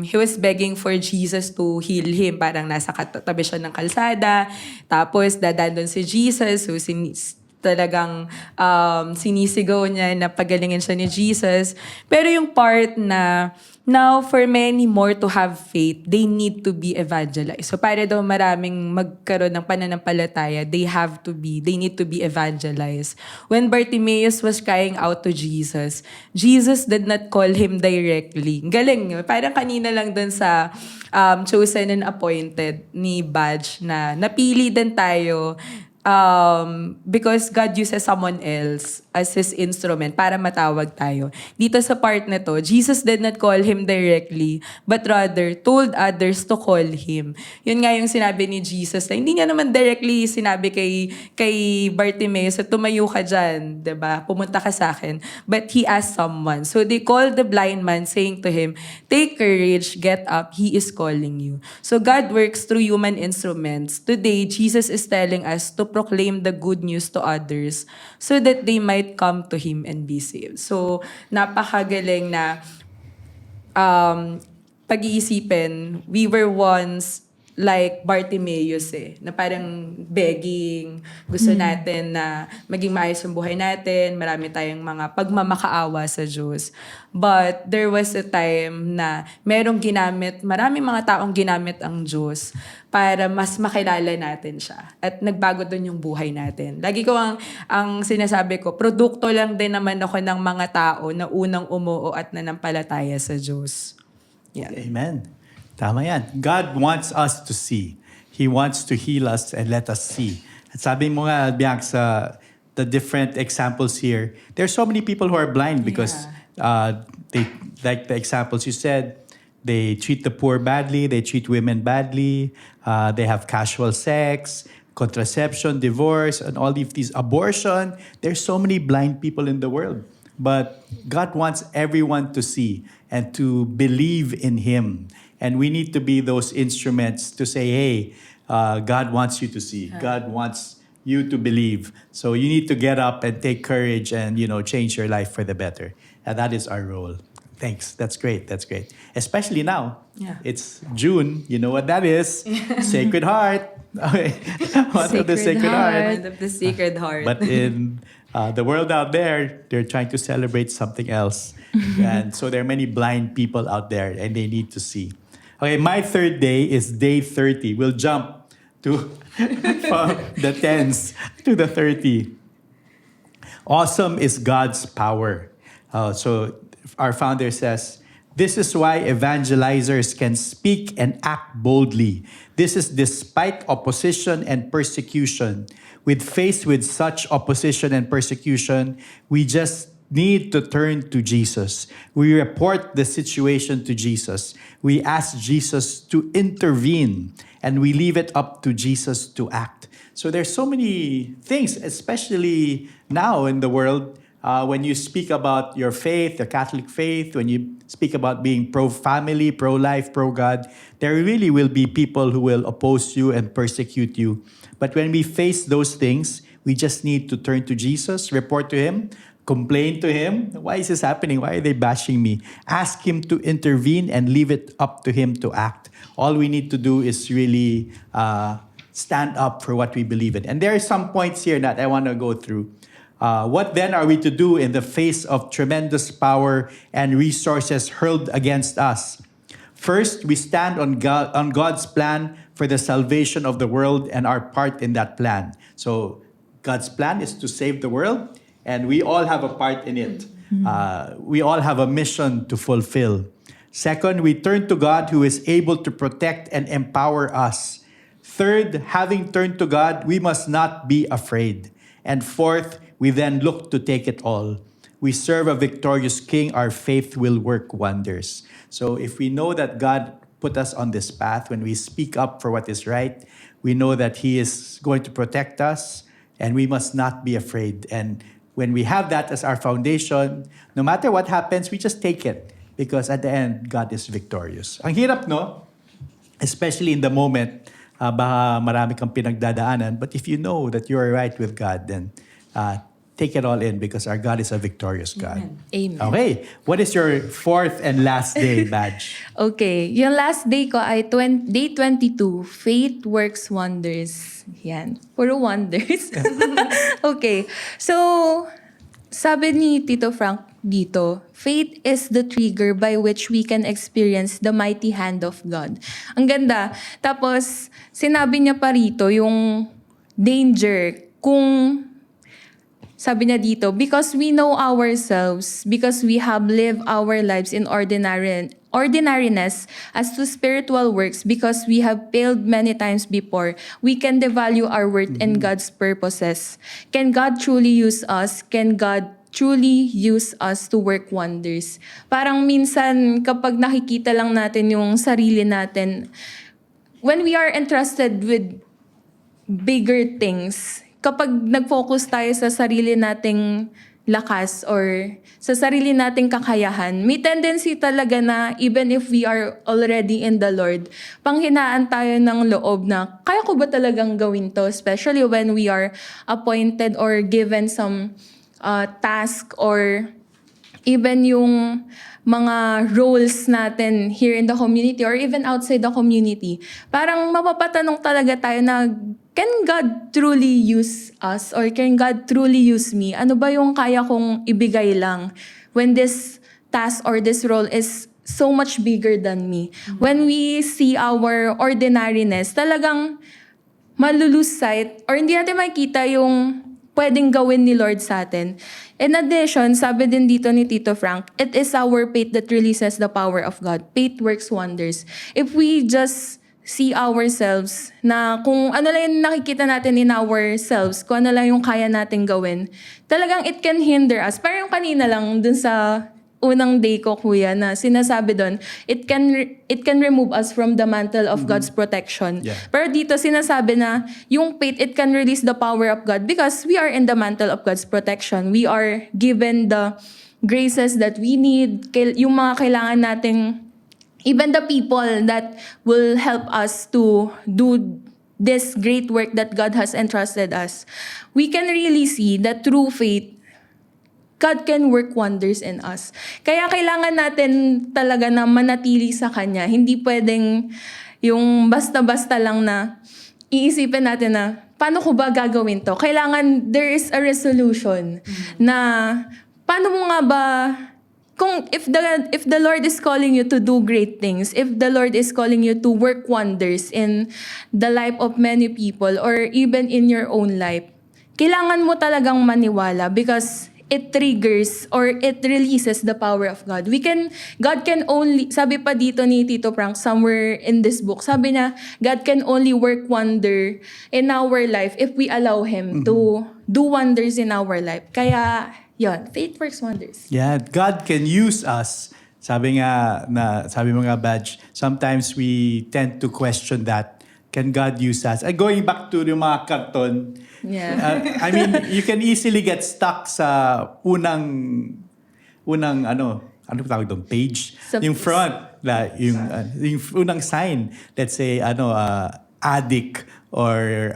he was begging for Jesus to heal him, parang nasa katabi siya ng kalsada, tapos dadaan doon si Jesus, so talagang sinisigaw niya na pagalingin siya ni Jesus. Pero yung part na, now, for many more to have faith, they need to be evangelized. So, para daw maraming magkaroon ng pananampalataya, they need to be evangelized. When Bartimaeus was crying out to Jesus, Jesus did not call him directly. Galing, parang kanina lang dun sa chosen and appointed ni Badge na napili din tayo because God uses someone else as His instrument para matawag tayo. Dito sa part na to, Jesus did not call him directly, but rather told others to call him. Yun nga yung sinabi ni Jesus na hindi niya naman directly sinabi kay Bartimaeus, tumayo ka dyan, diba? Pumunta ka sa akin. But He asked someone. So they called the blind man saying to him, take courage, get up, He is calling you. So God works through human instruments. Today, Jesus is telling us to proclaim the good news to others so that they might come to Him and be saved. So, napakagaling na pag-iisipin, we were once like Bartimaeus na parang begging, gusto natin na maging maayos ang buhay natin, marami tayong mga pagmamakaawa sa Diyos. But there was a time na maraming mga taong ginamit ang Diyos para mas makilala natin siya. At nagbago doon yung buhay natin. Lagi ko ang sinasabi ko, produkto lang din naman ako ng mga tao na unang umuo at nanampalataya sa Diyos. Yeah. Amen. Tama yan. God wants us to see. He wants to heal us and let us see. At sabi mo nga, Bianc, sa the different examples here, there's so many people who are blind because they, like the examples you said, they treat the poor badly, they treat women badly, they have casual sex, contraception, divorce, and all of these, abortion. There's so many blind people in the world. But God wants everyone to see and to believe in Him. And we need to be those instruments to say, hey, God wants you to see. God wants you to believe. So you need to get up and take courage and, change your life for the better. And that is our role. Thanks. That's great. That's great. Especially now. Yeah. It's June. You know what that is. Sacred Heart. Okay. Month of the Sacred Heart. Month of the Sacred Heart. But in the world out there, they're trying to celebrate something else. And so there are many blind people out there and they need to see. Okay, my third day is day 30. We'll jump to from the 10s to the 30. Awesome is God's power. So our founder says, this is why evangelizers can speak and act boldly. This is despite opposition and persecution. Faced with such opposition and persecution, we just need to turn to Jesus. We report the situation to Jesus. We ask Jesus to intervene, and we leave it up to Jesus to act. So there's so many things, especially now in the world, when you speak about your faith, the Catholic faith, when you speak about being pro-family, pro-life, pro-God, there really will be people who will oppose you and persecute you. But when we face those things, we just need to turn to Jesus, report to Him, complain to Him. Why is this happening? Why are they bashing me? Ask Him to intervene and leave it up to Him to act. All we need to do is really stand up for what we believe in. And there are some points here that I want to go through. What then are we to do in the face of tremendous power and resources hurled against us? First, we stand on God's plan for the salvation of the world and our part in that plan. So God's plan is to save the world, and we all have a part in it. We all have a mission to fulfill. Second, we turn to God who is able to protect and empower us. Third, having turned to God, we must not be afraid. And fourth, we then look to take it all. We serve a victorious King, our faith will work wonders. So if we know that God put us on this path, when we speak up for what is right, we know that He is going to protect us, and we must not be afraid. And when we have that as our foundation, no matter what happens, we just take it. Because at the end, God is victorious. Ang hirap, no? Especially in the moment, baka marami kang pinagdadaanan. But if you know that you are right with God, then take it all in because our God is a victorious God. Amen. Okay, what is your fourth and last day, Badge? Okay, yung last day ko ay day 22, Faith Works Wonders. Yan, puro wonders. Okay, so sabi ni Tito Frank dito, faith is the trigger by which we can experience the mighty hand of God. Ang ganda. Tapos, sinabi niya pa rito yung danger kung sabi niya dito, because we know ourselves, because we have lived our lives in ordinariness as to spiritual works, because we have failed many times before, we can devalue our worth and God's purposes. Can God truly use us? Can God truly use us to work wonders? Parang minsan, kapag nakikita lang natin yung sarili natin, when we are entrusted with bigger things, kapag nag-focus tayo sa sarili nating lakas or sa sarili nating kakayahan, may tendency talaga na even if we are already in the Lord, panghinaan tayo ng loob na, kaya ko ba talagang gawin to? Especially when we are appointed or given some task or even yung mga roles natin here in the community or even outside the community. Parang mapapatanong talaga tayo na, can God truly use us? Or can God truly use me? Ano ba yung kaya kong ibigay lang when this task or this role is so much bigger than me? When we see our ordinariness, talagang malulose sight or hindi natin makikita yung pwedeng gawin ni Lord sa atin. In addition, sabi din dito ni Tito Frank, it is our faith that releases the power of God. Faith works wonders. If we just see ourselves na kung ano lang yung nakikita natin in ourselves, kung ano lang yung kaya natin gawin, talagang it can hinder us. Pero yung kanina lang dun sa unang day ko, kuya, na sinasabi doon, it can remove us from the mantle of God's protection. Yeah. Pero dito sinasabi na yung faith, it can release the power of God because we are in the mantle of God's protection. We are given the graces that we need, yung mga kailangan nating, even the people that will help us to do this great work that God has entrusted us. We can really see that through faith, God can work wonders in us. Kaya kailangan natin talaga na manatili sa Kanya. Hindi pwedeng yung basta-basta lang na iisipin natin na, paano ko ba gagawin to? Kailangan there is a resolution na paano mo nga ba, kung if the Lord is calling you to do great things, if the Lord is calling you to work wonders in the life of many people or even in your own life, kailangan mo talagang maniwala because it triggers or it releases the power of God. God can only, sabi pa dito ni Tito Frank somewhere in this book, sabi na, God can only work wonder in our life if we allow Him to do wonders in our life. Kaya, yun, faith works wonders. Yeah, God can use us. Sabi mo nga, Badge, sometimes we tend to question that. Can God use us? Going back to yung mga karton, Yeah. I mean, you can easily get stuck sa unang ano tawag doon, page, yung front, yung unang sign, let's say addict or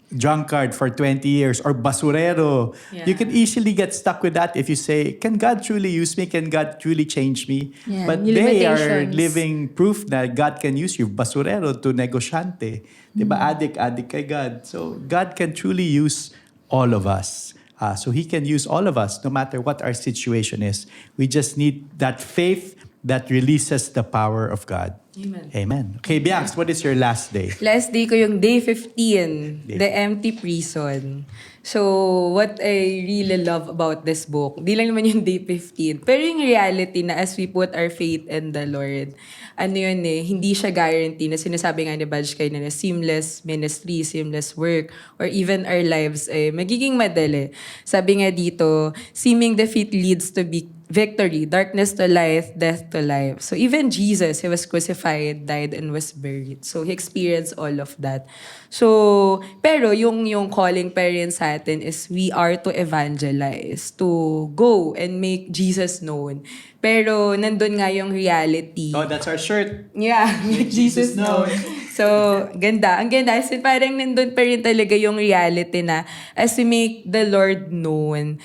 drunkard for 20 years or basurero. Yeah. You can easily get stuck with that if you say, can God truly use me? Can God truly change me? Yeah, But yung they are limitations. living proof that God can use you. Basurero to negosyante. Diba? Addict kay God. So God can truly use all of us. So He can use all of us no matter what our situation is. We just need that faith that releases the power of God. Amen. Amen. Okay, Bianx, what is your last day? Last day ko yung day 15, Day The Empty Prison. So, what I really love about this book, di lang naman yung day 15, pero yung reality na as we put our faith in the Lord, ano yun hindi siya guarantee na sinasabi nga ni Badge kayo na seamless ministry, seamless work, or even our lives magiging madali. Sabi nga dito, seeming defeat leads to victory, darkness to light, death to life. So even Jesus, He was crucified, died, and was buried. So He experienced all of that. So, pero yung calling pa rin sa atin is we are to evangelize, to go and make Jesus known. Pero nandun nga yung reality. Oh, that's our shirt. Yeah, make Jesus known. So, ganda. Ang ganda. Kasi parang nandun pa rin talaga yung reality na as we make the Lord known,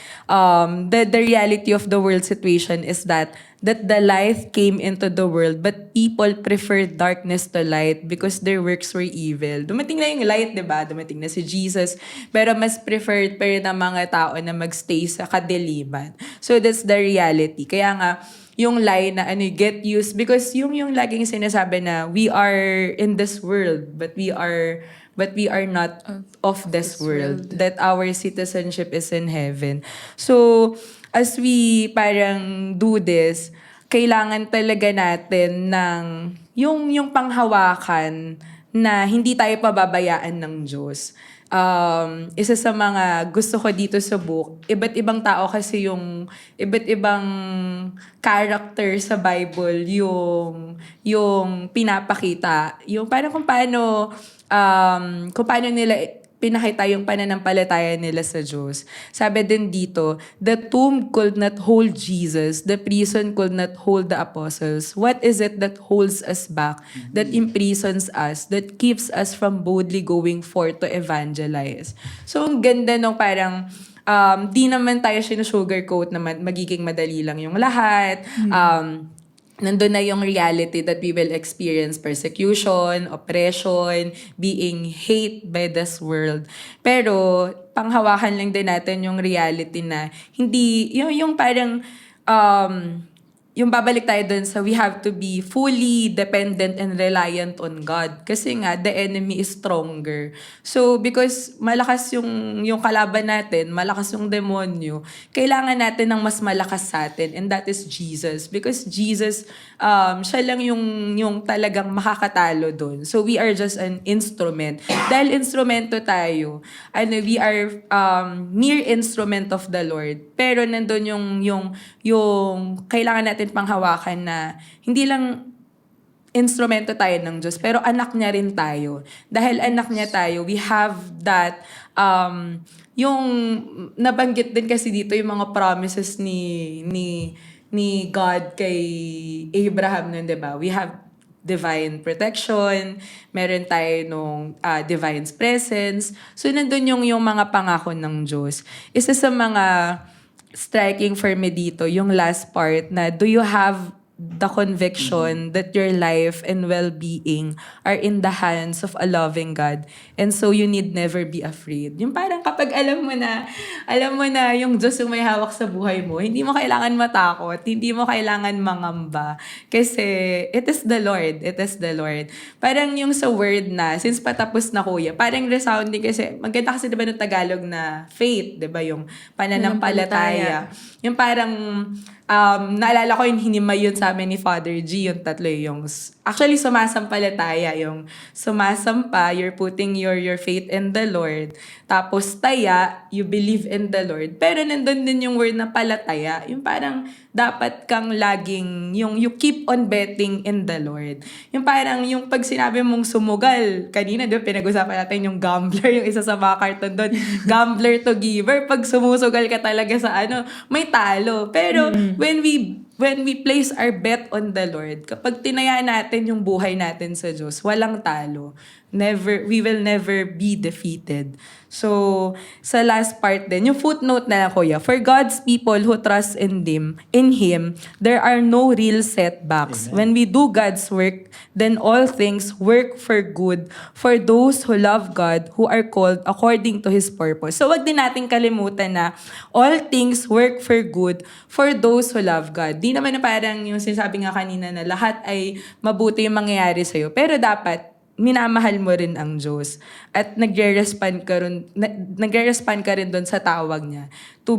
the reality of the world situation is that the light came into the world but people preferred darkness to light because their works were evil. Dumating na yung light, di ba? Dumating na si Jesus. Pero mas preferred pa rin ng mga tao na magstay sa kadiliman. So, that's the reality. Kaya nga, yung line na get used because yung laging sinasabi na we are in this world but we are not of this world, that our citizenship is in heaven. So as we parang do this, kailangan talaga natin ng yung panghawakan na hindi tayo pababayaan ng Diyos. Isa sa mga gusto ko dito sa book, iba't ibang tao kasi yung iba't ibang character sa Bible yung pinapakita. Yung parang kung paano nila pinakita yung pananampalataya nila sa Diyos. Sabi din dito, the tomb could not hold Jesus, the prison could not hold the apostles. What is it that holds us back, that imprisons us, that keeps us from boldly going forth to evangelize? So, ang ganda nung parang, di naman tayo sinusugarcoat na magiging madali lang yung lahat. Nandun na yung reality that we will experience persecution, oppression, being hate by this world. Pero, panghawakan lang din natin yung reality na hindi, yung parang, yung babalik tayo dun sa we have to be fully dependent and reliant on God. Kasi nga, the enemy is stronger. So, because malakas yung kalaban natin, malakas yung demonyo, kailangan natin ng mas malakas sa atin, and that is Jesus. Because Jesus, siya lang yung talagang makakatalo dun. So, we are just an instrument. Dahil instrumento tayo, we are mere instrument of the Lord. Pero nandun yung kailangan natin panghawakan na hindi lang instrumento tayo ng Diyos, pero anak niya rin tayo. Dahil anak niya tayo, we have that, yung nabanggit din kasi dito yung mga promises ni God kay Abraham nun, diba? We have divine protection, meron tayo nung divine presence. So, nandun yung mga pangako ng Diyos. Isa sa mga striking for me dito, yung last part na, do you have the conviction that your life and well-being are in the hands of a loving God, and so you need never be afraid. Yung parang kapag alam mo na yung Diyos yung may hawak sa buhay mo, hindi mo kailangan matakot, hindi mo kailangan mangamba, kasi it is the Lord. Parang yung sa word na, since patapos na kuya, parang resounding kasi, maganda kasi diba ng Tagalog na faith, diba yung pananampalataya. Yung parang, naalala ko yung hinimay yun sa amin ni Father G, yung tatlo yung actually sumasampalataya, yung sumasampa, you're putting your faith in the Lord. Tapos taya, you believe in the Lord. Pero nandun din yung word na palataya, yung parang dapat kang laging, you keep on betting in the Lord. Yung parang yung pag sinabi mong sumugal, kanina diba pinag-usapan natin yung gambler, yung isa sa mga cartoon doon, gambler to giver, pag sumusugal ka talaga sa may talo. Pero when we place our bet on the Lord, kapag tinaya natin yung buhay natin sa Diyos, walang talo. We will never be defeated. So, sa last part din, yung footnote na lang, kuya. For God's people who trust in Him, there are no real setbacks. Amen. When we do God's work, then all things work for good for those who love God, who are called according to His purpose. So, wag din natin kalimutan na all things work for good for those who love God. Di naman na parang yung sinasabi nga kanina na lahat ay mabuti yung mangyayari sa'yo. Pero dapat, minamahal mo rin ang Diyos. At nagre-respond ka rin doon sa tawag niya to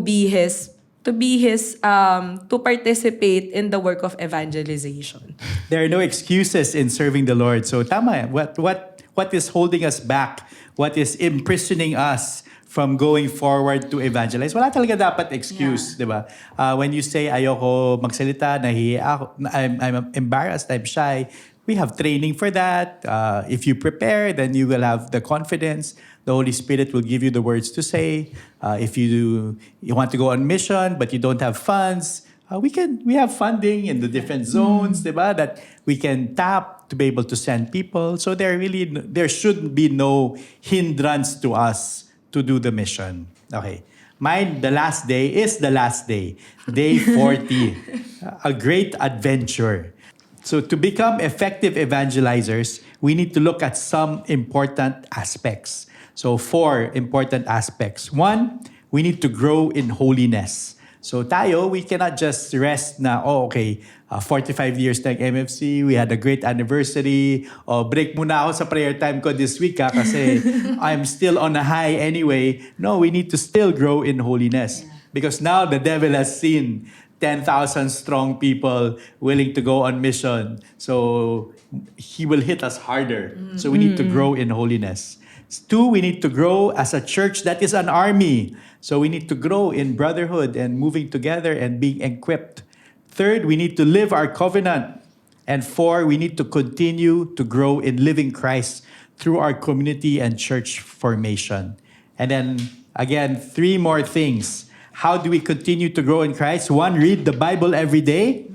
participate in the work of evangelization. There are no excuses in serving the Lord. So tama, what is holding us back? What is imprisoning us from going forward to evangelize? Wala talaga dapat excuse, di ba? When you say, ayoko magsalita, nahihiya ako, I'm embarrassed, I'm shy, we have training for that. If you prepare, then you will have the confidence. The Holy Spirit will give you the words to say. If you want to go on mission, but you don't have funds, we have funding in the different zones, diba, that we can tap to be able to send people. So there should be no hindrance to us to do the mission. Okay. Mine, the last day is the last day. Day 40. A great adventure. So to become effective evangelizers, we need to look at some important aspects. So 4 important aspects. 1, we need to grow in holiness. So tayo, we cannot just rest na, 45 years na yung MFC, we had a great anniversary, break muna ako sa prayer time ko this week kasi I'm still on a high anyway. No, we need to still grow in holiness. Because now the devil has seen 10,000 strong people willing to go on mission. So he will hit us harder. So we need to grow in holiness. 2, we need to grow as a church that is an army. So we need to grow in brotherhood and moving together and being equipped. 3rd, we need to live our covenant. And 4, we need to continue to grow in living Christ through our community and church formation. And then again, 3 more things. How do we continue to grow in Christ? 1, read the Bible every day.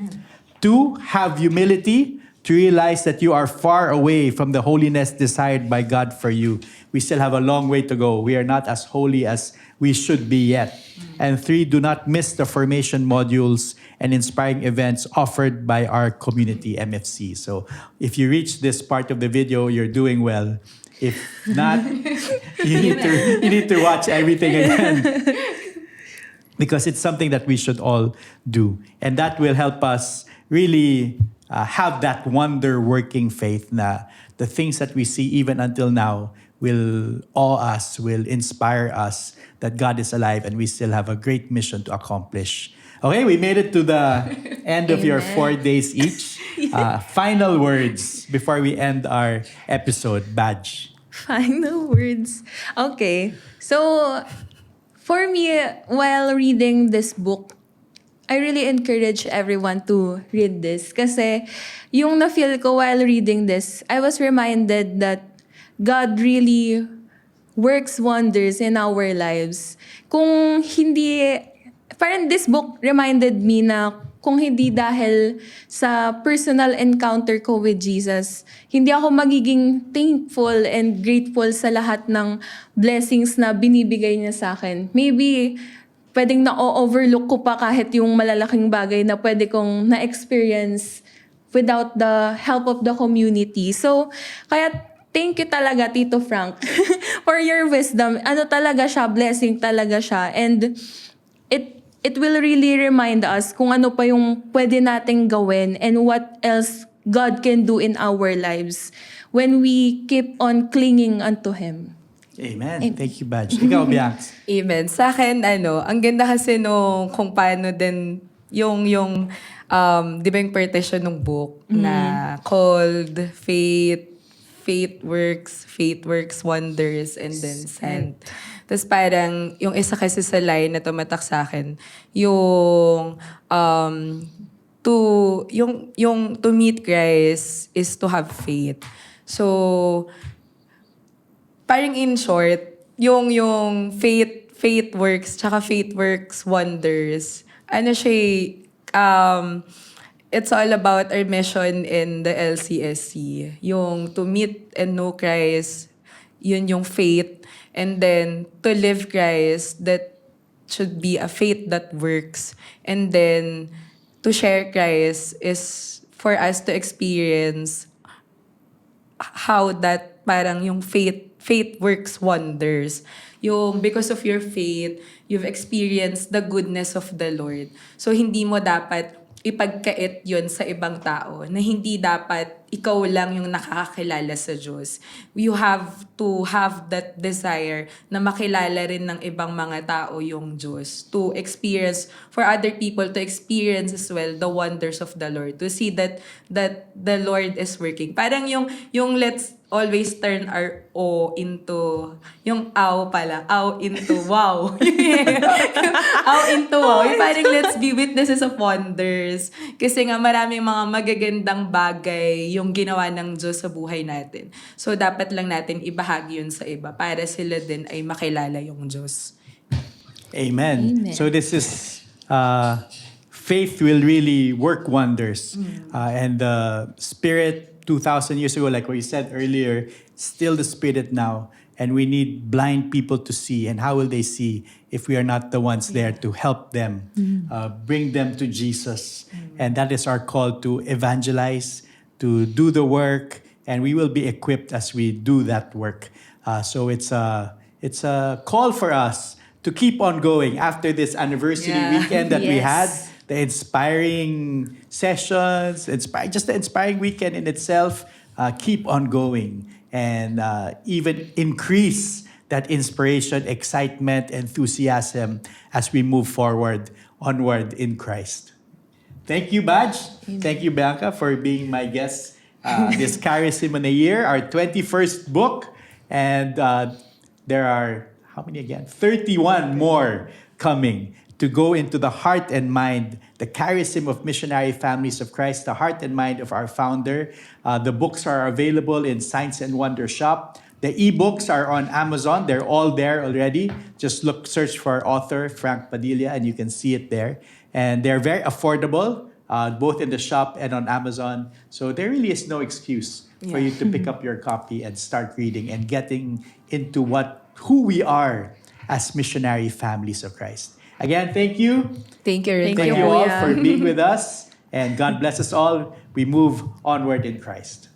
2, have humility to realize that you are far away from the holiness desired by God for you. We still have a long way to go. We are not as holy as we should be yet. And 3, do not miss the formation modules and inspiring events offered by our community, MFC. So if you reach this part of the video, you're doing well. If not, you need to watch everything again. Because it's something that we should all do. And that will help us really have that wonder-working faith na the things that we see even until now will awe us, will inspire us that God is alive and we still have a great mission to accomplish. Okay, we made it to the end of your 4 days each. Final words before we end our episode, Badge. Final words. Okay. So, for me, while reading this book, I really encourage everyone to read this. Kasi yung na-feel ko while reading this, I was reminded that God really works wonders in our lives. Kung hindi, parang this book reminded me na kung hindi dahil sa personal encounter ko with Jesus, hindi ako magiging thankful and grateful sa lahat ng blessings na binibigay niya sa akin. Maybe, pwedeng na-overlook ko pa kahit yung malalaking bagay na pwede kong na-experience without the help of the community. So, kaya thank you talaga, Tito Frank, for your wisdom. Ano talaga siya, blessing talaga siya. And it will really remind us kung ano pa yung pwede nating gawin and what else God can do in our lives when we keep on clinging unto Him. Amen. Thank you, Badge. Ikaw, Bianx. Amen. Sa akin, ang ganda kasi nung kung paano din yung di ba yung partition ng book na called Faith Works Wonders, and then Sent. Tapos parang yung isa kasi sa line na tumatak sa akin, yung to meet Christ is to have faith. So parang in short, yung faith works tsaka faith works wonders. Ano siya, it's all about our mission in the LCSC. Yung to meet and know Christ yun yung faith. And then, to live Christ, that should be a faith that works. And then, to share Christ is for us to experience how that parang yung faith works wonders. Yung because of your faith, you've experienced the goodness of the Lord. So hindi mo dapat ipagkait yun sa ibang tao na hindi dapat ikaw lang yung nakakakilala sa Diyos. You have to have that desire na makilala rin ng ibang mga tao yung Diyos. To experience, for other people to experience as well the wonders of the Lord. To see that the Lord is working. Parang yung let's always turn our O into, yung aw pala, aw into wow. Aw into wow. Yung parang let's be witnesses of wonders. Kasi nga maraming mga magagandang bagay yung ginawa ng Diyos sa buhay natin. So dapat lang natin ibahagi yun sa iba para sila din ay makilala yung Diyos. Amen. Amen. So this is faith will really work wonders. And the Spirit 2,000 years ago, like what you said earlier, still the Spirit now. And we need blind people to see. And how will they see if we are not the ones there to help them, bring them to Jesus? And that is our call to evangelize, to do the work, and we will be equipped as we do that work. So it's a call for us to keep on going after this anniversary weekend that we had. Yes. The inspiring sessions, just the inspiring weekend in itself, keep on going and even increase that inspiration, excitement, enthusiasm as we move forward, onward in Christ. Thank you, Badge. Thank you, Bianca, for being my guest this Charism in a Year, our 21st book. And there are, how many again? 31 more coming to go into the heart and mind, the charism of Missionary Families of Christ, the heart and mind of our founder. The books are available in Signs and Wonder Shop. The ebooks are on Amazon. They're all there already. Just search for author Frank Padilla, and you can see it there. And they're very affordable, both in the shop and on Amazon. So there really is no excuse for you to pick up your copy and start reading and getting into who we are as missionary families of Christ. Again, thank you. Thank you, Rick. Thank Thank you all Kuya. for being with us. And God bless us all. We move onward in Christ.